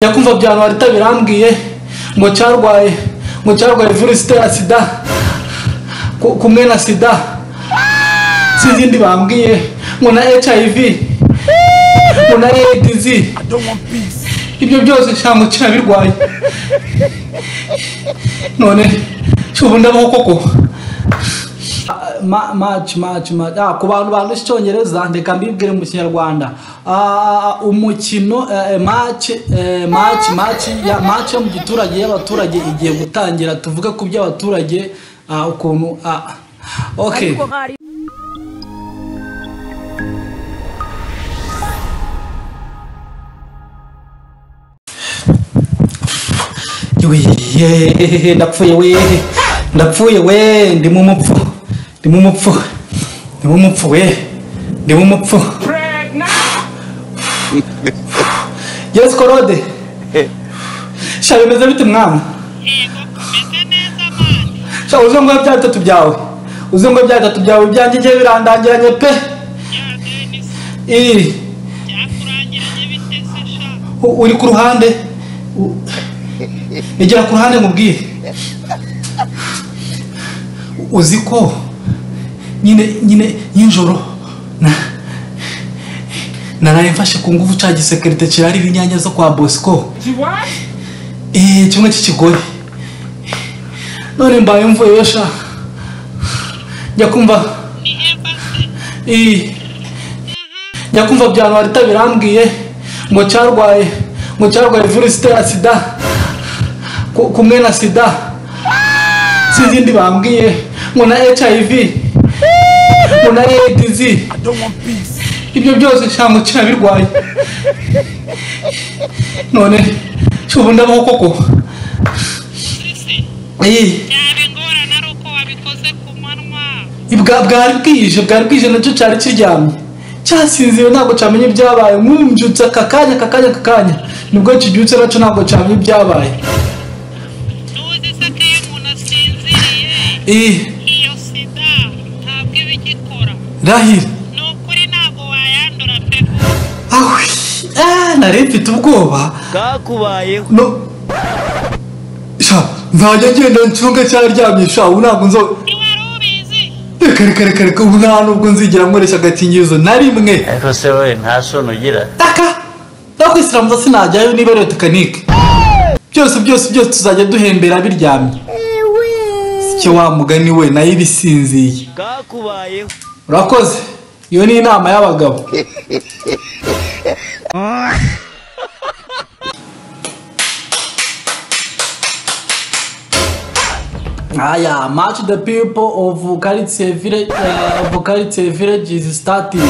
yakumva byano warita birambwiye ngo cyarwaye virusi ya sida kumwe na sida sizindi bambwiye ngo na HIV ngo na AIDS ibyo byose shango cyabirwaye none cyubu ndabaho koko match ku bantu bandusha icyongereza ndeka mbibwire mu Kinyarwanda umukino match yo mu giturage y'abaturage igiye gutangira tuvuga ku by'abaturage ukuntu okay ndapfuye we ndi mu mupfu yes korode shabe meze bite mwana meze neza mani shabe uzongo byatatu byawe byanjye ngiye birandangiranye pe byakurangiranye bitese sha uri ku ruhande egera ku ruhande mubwiye uziko nyine y'injoro naraye mfashe ku nguvu ca gisekirite kirari ibinyanya zo kwa Bosco kimwe cy'ikigori none mbaye mvuye yosha nyakumva nyakumva byano warita birambwiye ngo cyarwaye virusi ya sida kumwe na sida sizindi bambwiye ngo na HIV ngo na AIDS ibyo byose shango cyabirwaye none cyubu ndabaho koko byabingora naruko wabikoze ku manwa bwari bwije nacyo cyari kiryamye cyasinziwe ntabwo cyamenye ibyabaye mwumbyutse akakanya nibwo kibyutse nacyo ntabwo cyamenye ibyabaye tuzi se ko iyo umuntu asinziriye iyo sida ntabwo iba igikora rahira ni ukuri ntabwo wayandura pe nari mfite ubwoba bwakubayeho no sha nzajya ngenda ncunga cyaryamye sha ubu ntabwo ntiwari ubizi reka ubu nta nubwo nzigera nkoresha agakingirizo na rimwe ariko se we nta soni ugira no kwisiramuza sinajyayo niba ariyo tekinike byose tuzajya duhembera biryamye sicyo wa mugani we nayo ibisinziye bwakubayeho urakoze iyo ni inama y'abagabo match the people of Kalitse village is starting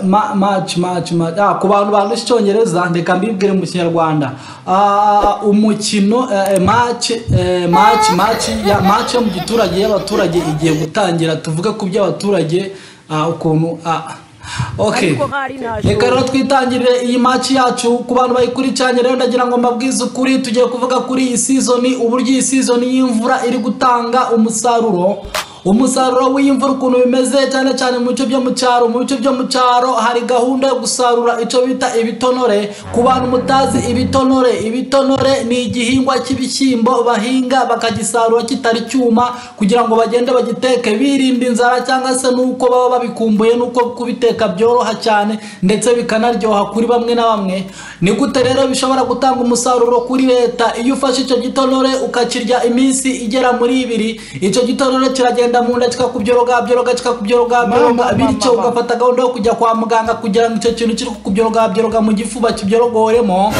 match ku bantu bandusha icyongereza ndeka mbibwire mu Kinyarwanda umukino match yo mu giturage y'abaturage igiye gutangira tuvuga ku by'abaturage ukuntu okay reka rero twitangirire iyi match yacu ku bantu bayikurikiranye rero ndagira ngo mbabwize ukuri tugiye kuvuga kuri iyi season uburyo iyi season y'imvura iri gutanga umusaruro w'imvura ukuntu bimeze cyane mu bice byo mu cyaro hari gahunda yo gusarura icyo bita ibitonore ku bantu mutazi ibitonore ni igihingwa cy'ibishyimbo bahinga bakagisarura kitari cyuma kugira ngo bagende bagiteke birinda inzara cyangwa se nuko baba babikumbuye nuko kubiteka byoroha cyane ndetse bikanaryoha kuri bamwe na bamwe ni gute rero bishobora gutanga umusaruro kuri leta iyo ufashe icyo gitonore ukakirya iminsi igera muri 2 icyo gitonore kiragenda munda kikakubyoroga bityo ugafata gahunda yo kujya kwa muganga kugira ngo icyo kintu kiri kukubyoroga mu gifuba kibyorogooremo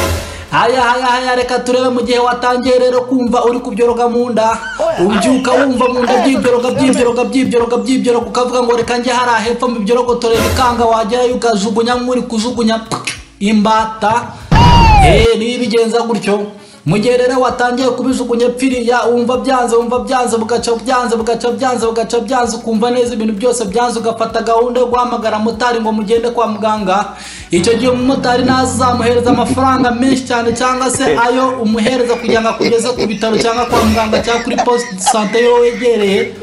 haya reka turebe mu gihe watangiye rero kumva uri kubyoroga munda ubyuka wumva munda by'ibyoroga ukavuga ngo reka njye hari ahepfo mu byorogotorere bikanga wagerayo ukajugunya nk'uri kujugunya imbata nibigenza gutyo mu gihe rero watangiye kubijugunya pfiriya wumva byanze bugaca byanze ukumva neza ibintu byose byanze ugafata gahunda yo guhamagara motari ngo mugende kwa muganga icyo gihe umumotari nazamuhereza amafaranga menshi cyane cyangwa se ayo umuhereza kugira ngo akugeze ku bitaro cyangwa kwa muganga cyangwa kuri poste de santé yo wegereye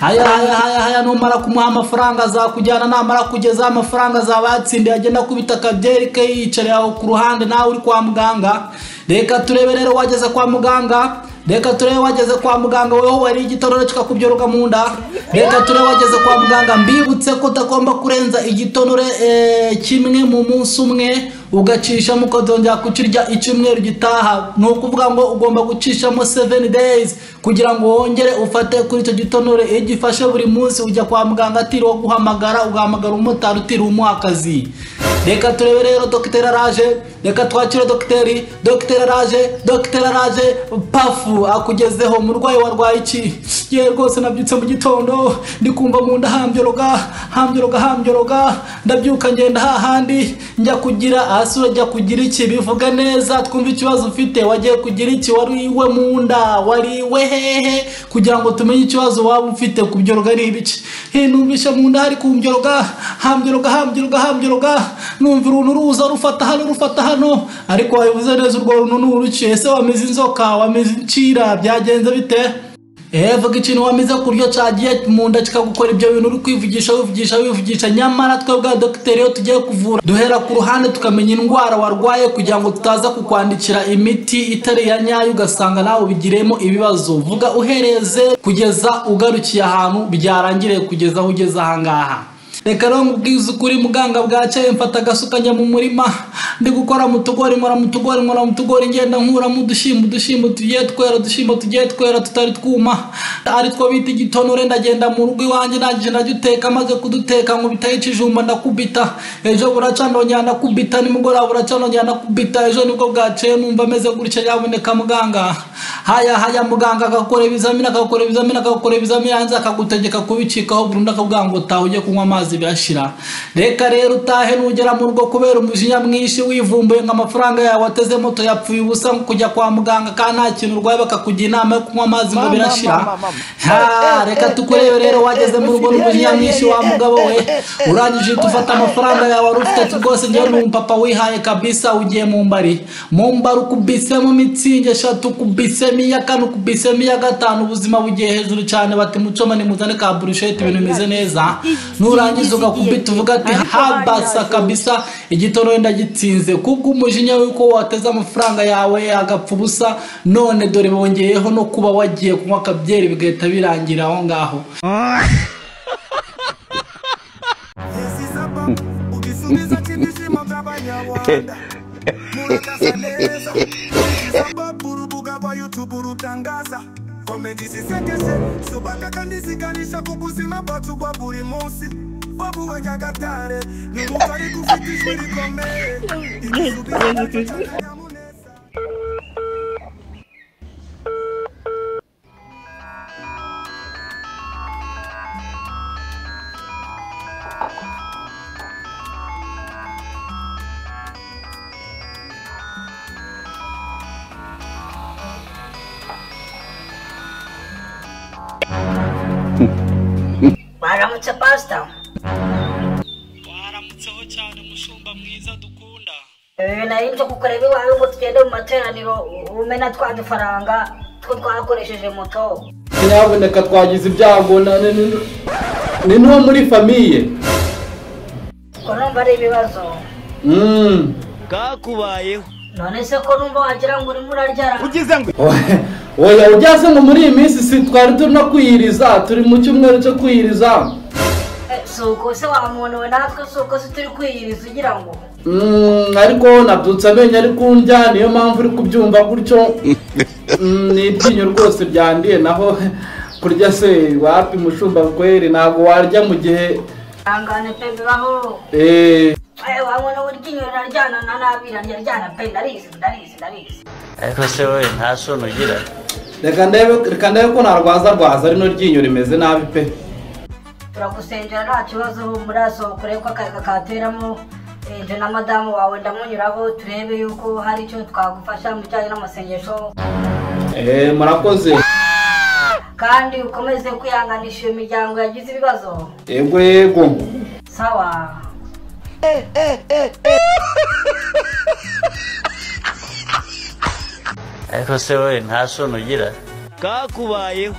haya numara kumuha amafaranga azakujyana, namara kugeza amafaranga azabatsindiye agenda kubita akabyeri ke yicara aho ku ruhande nawe uri kwa muganga. Reka turebe rero wageze kwa muganga, reka turebe wageze kwa muganga weho wari igitonore kikakubyoroga mu nda. Reka turebe wageze kwa muganga, mbibutse ko utagomba kurenza igitonore kimwe mu munsi umwe ugacishamo ukazongera kukirya icyumweru gitaha. No kuvuga ngo ugomba gucishamo 7 days kugira ngo wongere ufate kuri icyo gitonore. Igifashe buri munsi ujya kwa muganga atiriwe guhamagara, ugahamagara umutari utiriwe umuha akazi. Reka turebe rero Dr. Araje, reka twakire Dr. Araje pafu akugezeho. Umurwayi warwaye iki? Ye rwose nabyutse mu gitondo ndikumva mu nda hambyoroga, ndabyuka ngenda hahandi njya kugira asura jya kugira iki? Bivuga neza twumva ikibazo ufite. Wagiye kugira iki? Wari iwe mu nda, wari iwe hehe, kugira ngo tumenye ikibazo waba ufite. Kubyoroga ari ibiki? Numvisha mu nda hari kumbyoroga, hambyoroga, numva uruntu ruza rufata hano, ariko wabivuze neza urwo runtu n'uruki. Ese wamize inzoka, wamize incira, byagenze bite? Vuga ikintu wamize kuryo cyagiye mu nda kikagukora ibyo bintu uri kwivugisha. Nyamara twebwe Dr. yo tugiye kuvura duhera ku ruhande tukamenya indwara warwaye kugira ngo tutaza kukwandikira imiti itari ya nyayo ugasanga nawe ubigiremo ibibazo. Vuga uhereze kugeza ugarukiye ahantu byarangiriye kugeza aho ugeze ahangaha. Reka rero ngubwiza ukuri muganga bwacaye mfata agasuka njya mu murima ndi gukora mu tugori ngenda nkura mu dushimbo tugiye twera tutari twuma ari two bita igitonore. Ndagenda mu rugo iwanjye nagije ndagiteka, maze kuduteka ngo bitaye ikijumba ndakubita. Ejo buraca ndongera ndakubita, nimugoroba buraca ndongera ndakubita. Ejo nibwo bwacaye numva ameze gutya yaboneka muganga. Haya muganga agakora ibizamini hanze akagutegeka kubicikaho burundu akavuga ngo taha ujye kunywa amazi birashira. Reka rero utahe nugera mu rugo kubera umujinya mwinshi wivumbuye ngo amafaranga yawe wateze moto yapfuye ubusa kujya kwa muganga kandi nta kintu urwaye bakakugira inama yo kunywa amazi ngo birashira. Reka tukurebe rero wageze mu rugo n'umujinya mwinshi wa mugabo we, urangije tufata amafaranga yawe wari ufite rwose. Ngewe n'umupapa wihaye kabisa, ugiye mu mbari ukubisemo mitsingi 3, ukubisemo iya 4, ukubisemo iya 5, ubuzima bugiye hejuru cyane. Bati mucoma ni muzane ka brushette ibintu bimeze neza. Nurangiza ugakubita uvuga ati habasa kabisa igitoro ndagitsinze kubwo umujinya w'uko wateze amafaranga yawe agapfa ubusa. None dore bongeyeho no kuba wagiye kunywa akabyeri bigahita birangira aho ngaho. Waramutse Pastor. Waramutseho cyane mushumba mwiza dukunda. Nari nje kukureba iwawe ngo tugende mu materaniro umena twadufaranga two twakoresheje moto. Nyaboneka twagize ibyago ni no muri famille. Ko numva ari ibibazo. Kakubayeho. None se ko numva wagira ngo uri muraryara. Ugize ngo oya ujyase ngo muri iyi minsi si twari turi no kwiyiriza, turi mu cyumweru cyo kwiyiriza. Suko se wa muntu we natwe suko se turi kwiyiriza ugira ngo ariko nabyutse amenye ari kundya, niyo mpamvu uri kubyumva gutyo. Ni ibyinyo rwose byandiye, naho kurya se wapi mushumba kweri ntabwo warya mu gihe angane pe bibaho. Wa muntu uryinyura raryana na nabira ryana pe ndarizi. ariko se we nta sono ugira. Reka ndebe ko narwaza rino ryinyo rimeze nabi pe. Turagusengera nta kibazo muraso kureba ko akaga kateramo. Je na madamu wawe ndamunyuraho turebe yuko hari icyo twagufasha mu cyane n'amasengesho. Murakoze. Kandi ukomeze kwihanganisha iyo miryango yagize ibibazo. Yego. Sawa. ariko se we nta sono ugira. Kakubayeho.